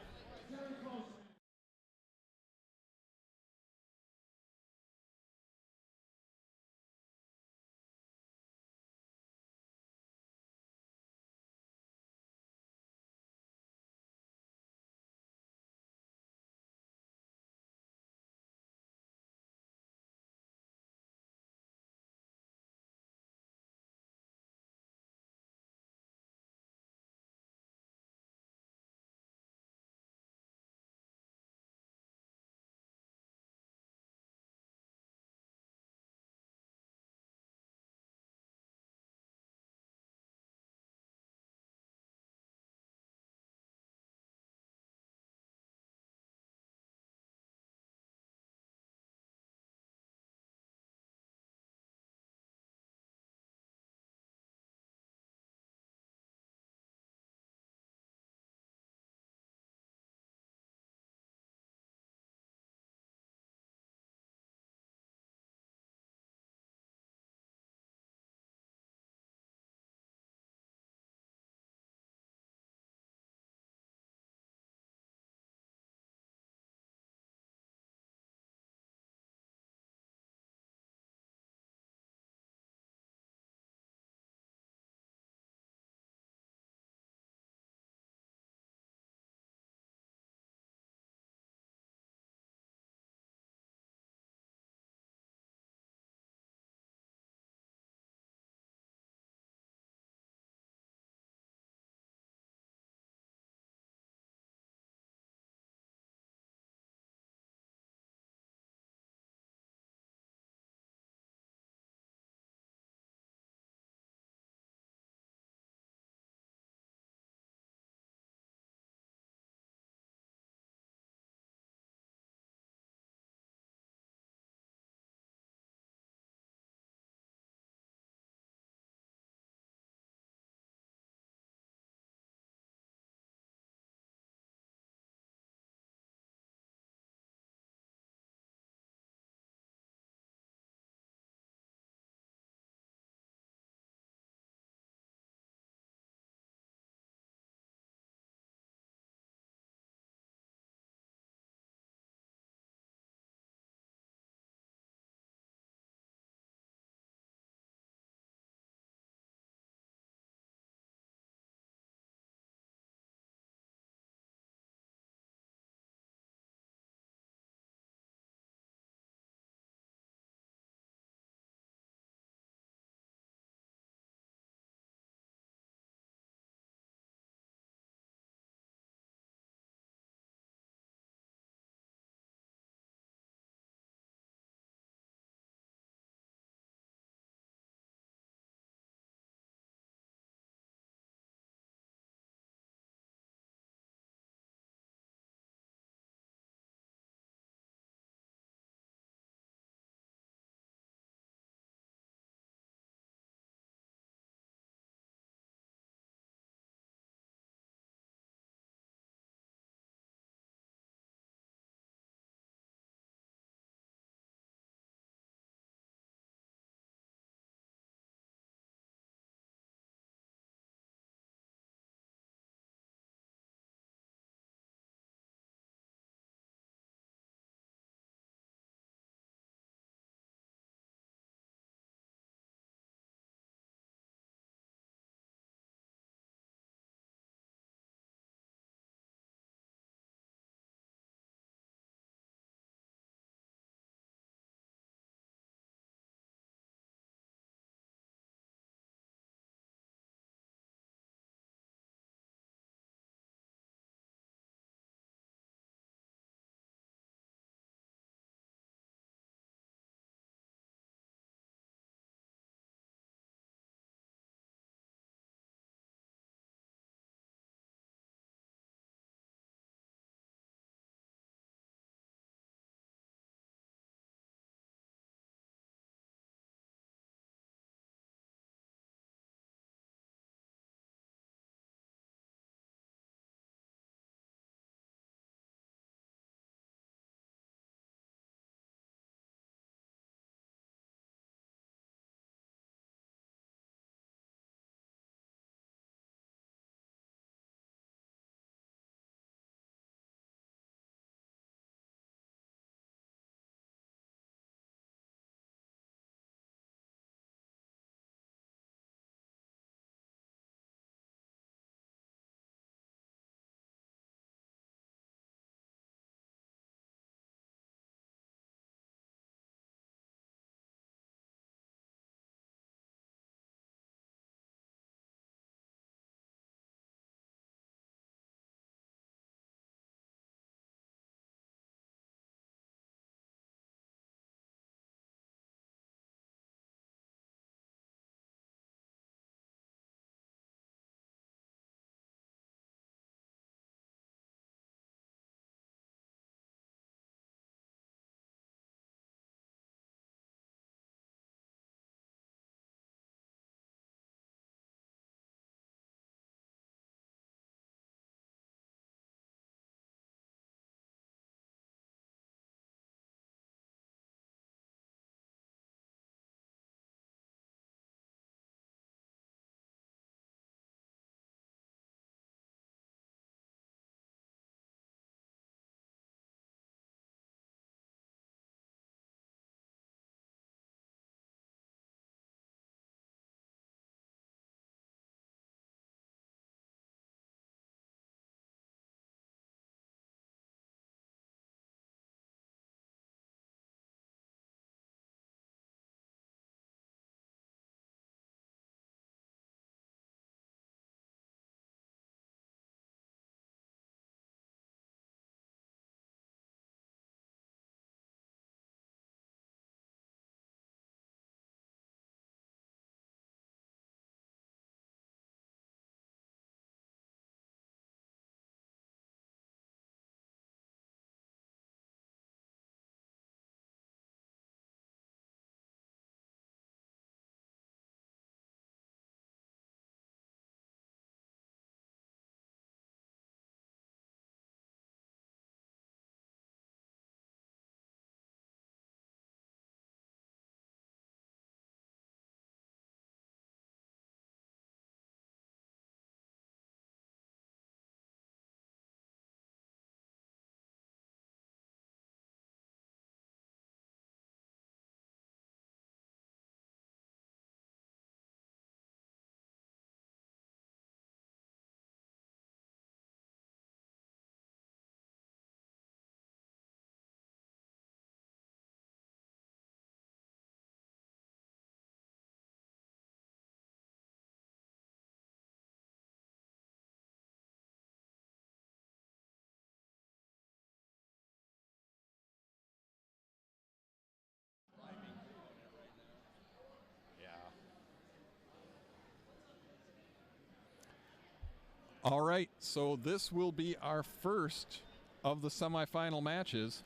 All right, so this will be our first of the semifinal matches.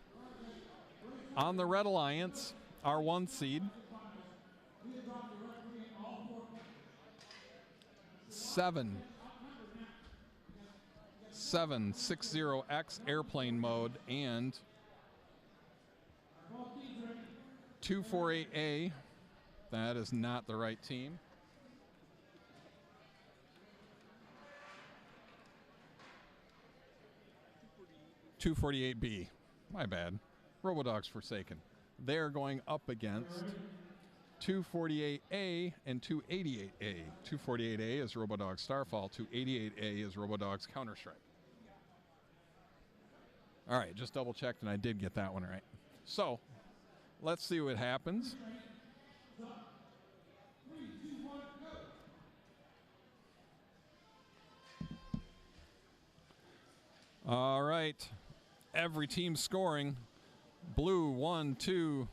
On the Red Alliance, our 1 seed, 760X airplane mode, and 248A. That is not the right team. 248B. My bad. Robodogs Forsaken. They're going up against 248A and 288A. 248A is Robodogs Starfall. 288A is Robodogs Counter-Strike. All right, just double checked, and I did get that one right. So, let's see what happens. All right. Every team scoring. Blue, 1, 2.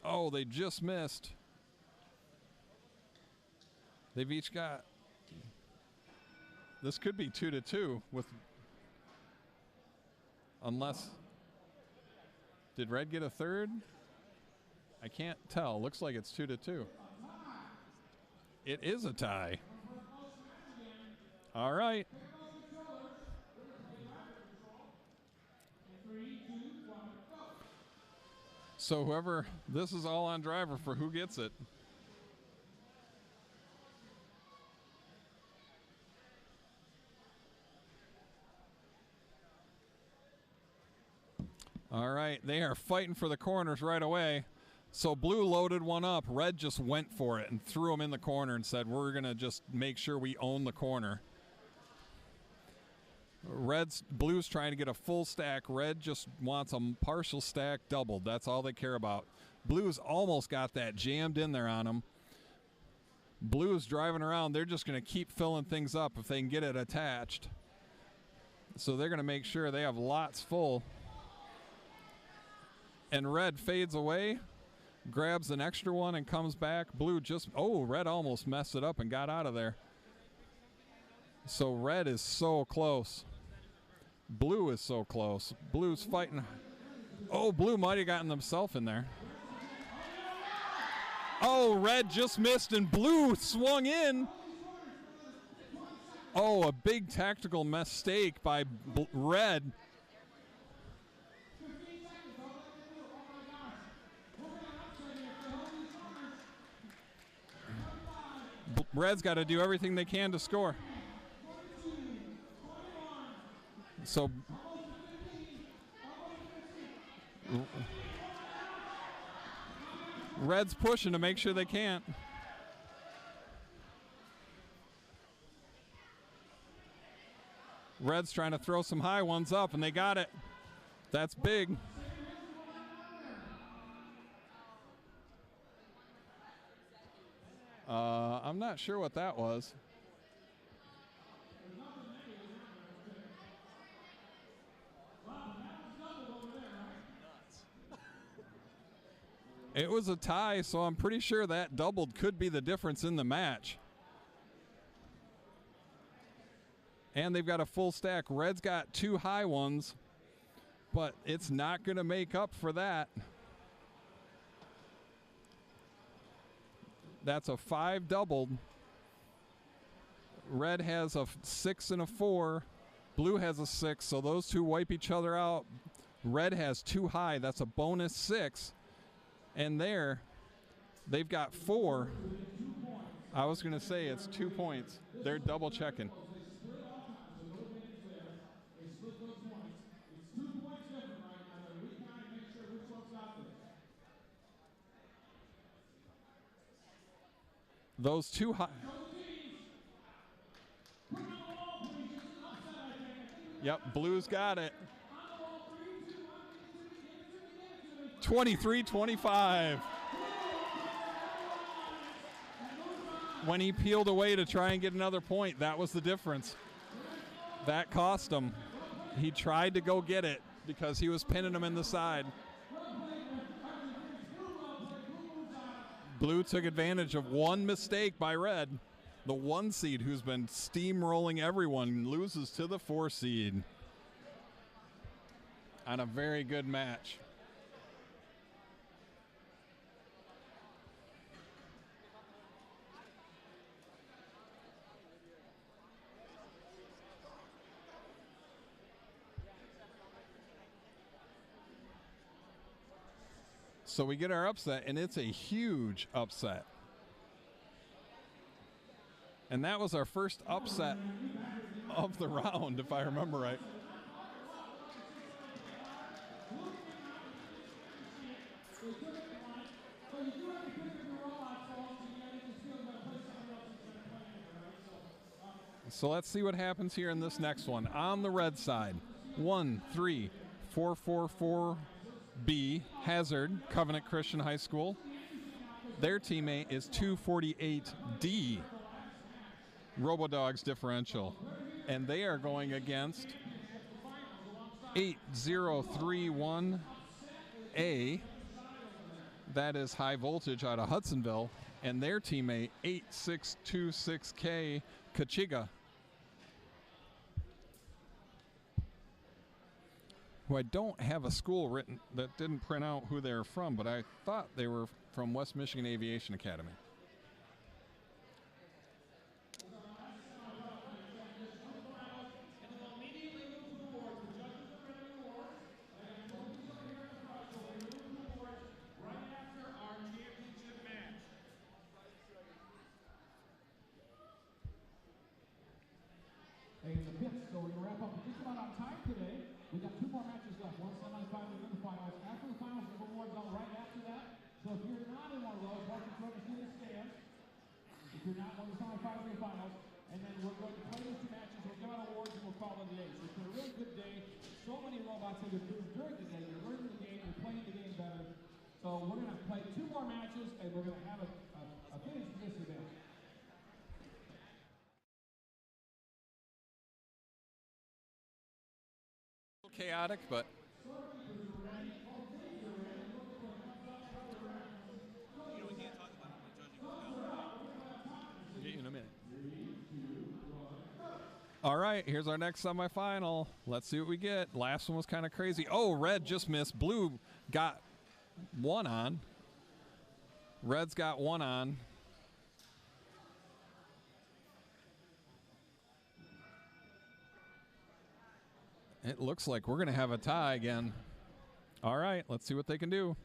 Oh, they just missed. They've each got. This could be 2-2 with. Unless. Did red get a third? I can't tell. Looks like it's 2-2. It is a tie. All right. So whoever, this is all on driver for who gets it. All right, they are fighting for the corners right away. So blue loaded one up. Red just went for it and threw him in the corner and said, we're going to just make sure we own the corner. Blue's trying to get a full stack. Red just wants a partial stack doubled. That's all they care about. Blue's almost got that jammed in there on them. Blue's driving around. They're just going to keep filling things up if they can get it attached. So they're going to make sure they have lots full. And red fades away, grabs an extra one and comes back. Blue just, oh, red almost messed it up and got out of there. So red is so close. Blue is so close. Blue's fighting. Oh, blue might have gotten themselves in there. Oh, red just missed and blue swung in. Oh, a big tactical mistake by red. Red's got to do everything they can to score. So red's pushing to make sure they can't. Red's trying to throw some high ones up, and they got it. That's big. I'm not sure what that was. It was a tie, so I'm pretty sure that doubled could be the difference in the match. And they've got a full stack. Red's got 2 high ones, but it's not going to make up for that. That's a 5 doubled. Red has a 6 and a 4. Blue has a 6, so those two wipe each other out. Red has 2 high. That's a bonus 6. And there, they've got 4. I was going to say it's 2 points. They're double checking. Those 2 high. Yep, blue's got it. 23-25. When he peeled away to try and get another point, that was the difference. That cost him. He tried to go get it because he was pinning him in the side. Blue took advantage of one mistake by red. The 1 seed who's been steamrolling everyone loses to the 4 seed on a very good match. So we get our upset, and it's a huge upset. And that was our first upset of the round, if I remember right. So let's see what happens here in this next one. On the red side, 13444B Hazard, Covenant Christian High School. Their teammate is 248D, RoboDogs differential. And they are going against 8031A. That is High Voltage out of Hudsonville. And their teammate, 8626K Kachiga, who I don't have a school written that didn't print out who they're from, but I thought they were from West Michigan Aviation Academy. So we're going to wrap up just about on time today. We've got 2 more matches left. One semifinal and the finals. After the finals, the awards on right after that. So if you're not in one of those, welcome to the stands. If you're not in one of the semifinals or the finals, and then we're going to play these 2 matches. We'll give out awards and we'll call it a day. So it's been a really good day. So many robots have been doing during the day. You're learning the game. You're playing the game better. So we're going to play 2 more matches, and we're going to have a finish to this event. Chaotic, but get you in a minute. All right, here's our next semifinal. Let's see what we get. Last one was kind of crazy. Oh, red just missed. Blue got 1 on. Red's got 1 on. It looks like we're going to have a tie again. All right, let's see what they can do.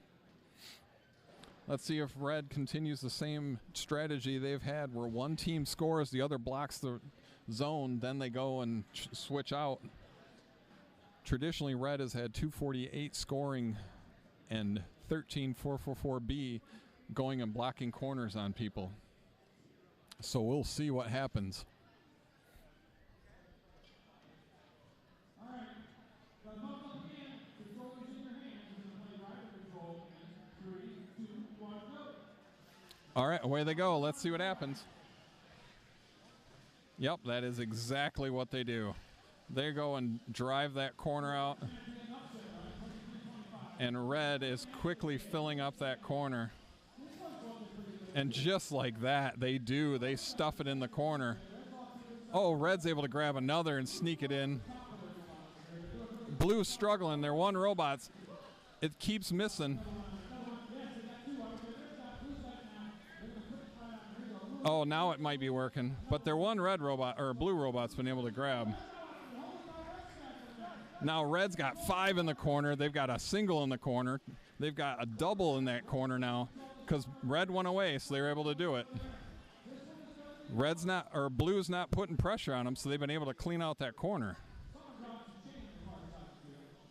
Let's see if red continues the same strategy they've had where one team scores, the other blocks the zone, then they go and switch out. Traditionally, red has had 248 scoring and 13444B going and blocking corners on people. So we'll see what happens. All right, away they go. Let's see what happens. Yep, that is exactly what they do. They go and drive that corner out. And red is quickly filling up that corner. And just like that, they stuff it in the corner. Oh, red's able to grab another and sneak it in. Blue's struggling. Their one robot's, it keeps missing. Oh, now it might be working. But their one red robot, or blue robot's been able to grab. Now red's got 5 in the corner. They've got a single in the corner. They've got a double in that corner now because red went away, so they were able to do it. Blue's not putting pressure on them, so they've been able to clean out that corner.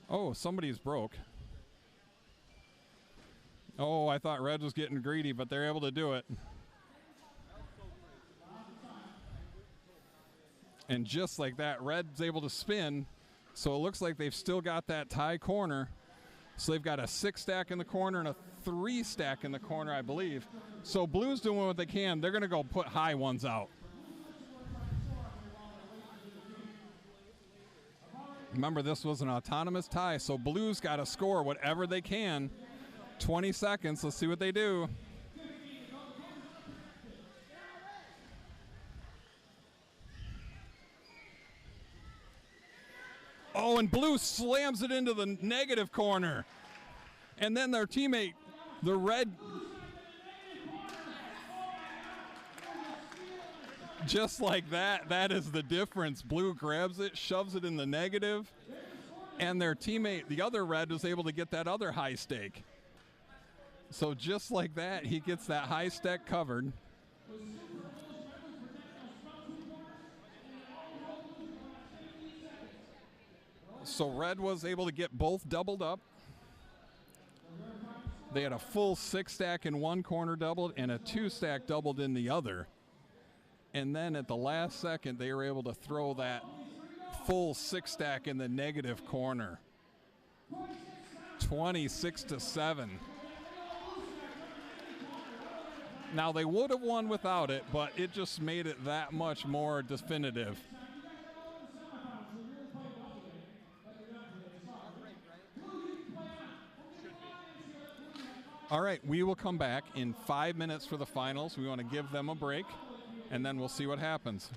Oh, somebody's broke. Oh, I thought red was getting greedy, but they're able to do it. And just like that, red's able to spin, so it looks like they've still got that tie corner. So they've got a 6 stack in the corner and a 3 stack in the corner, I believe. So blue's doing what they can. They're going to go put high ones out. Remember, this was an autonomous tie, so blue's got to score whatever they can. 20 seconds. Let's see what they do. Oh, and blue slams it into the negative corner. And then their teammate, the red, just like that, that is the difference. Blue grabs it, shoves it in the negative, and their teammate, the other red, was able to get that other high stake. So just like that, he gets that high stack covered. So red was able to get both doubled up. They had a full 6-stack in one corner doubled and a 2-stack doubled in the other. And then at the last second, they were able to throw that full 6-stack in the negative corner. 26-7. Now, they would have won without it, but it just made it that much more definitive. All right, we will come back in 5 minutes for the finals. We want to give them a break, and then we'll see what happens.